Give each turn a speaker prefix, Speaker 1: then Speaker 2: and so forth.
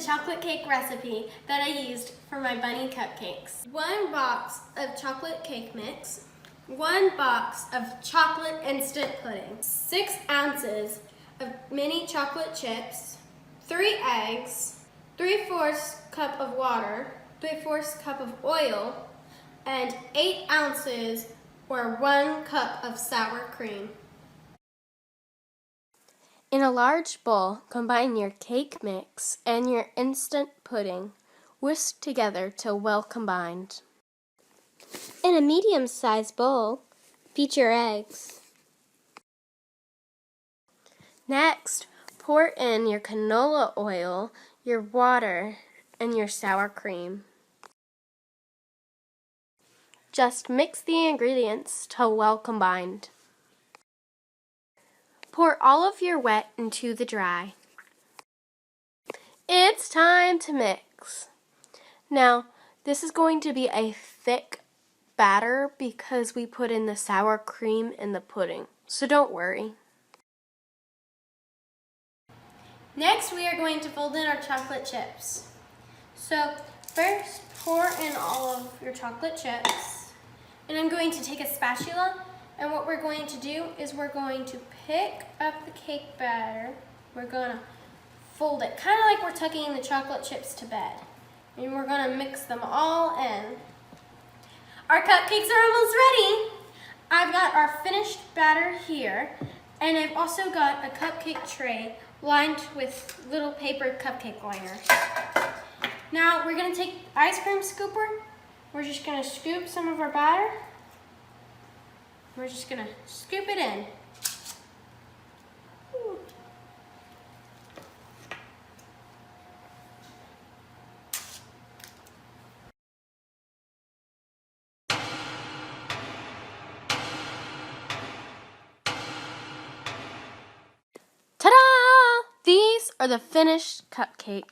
Speaker 1: chocolate cake recipe that I used for my bunny cupcakes. 1 box of chocolate cake mix, 1 box of chocolate instant pudding, 6 ounces of mini chocolate chips, 3 eggs, 3/4 cup of water, 3/4 cup of oil, and 8 ounces or 1 cup of sour cream. In a large bowl, combine your cake mix and your instant pudding. Whisk together till well combined. In a medium-sized bowl, beat your eggs. Next, pour in your canola oil, your water, and your sour cream. Just mix the ingredients till well combined. Pour all of your wet into the dry. It's time to mix. Now, this is going to be a thick batter because we put in the sour cream in the pudding, so don't worry. Next, we are going to fold in our chocolate chips. So first, pour in all of your chocolate chips, and I'm going to take a spatula, and what we're going to do is we're going to pick up the cake batter. We're going to fold it, kind of like we're tucking the chocolate chips to bed. And we're going to mix them all in. Our cupcakes are almost ready. I've got our finished batter here, and I've also got a cupcake tray lined with little paper cupcake liners. Now we're going to take the ice cream scooper. We're just going to scoop some of our batter. We're just going to scoop it in. Ta-da! These are the finished cupcakes.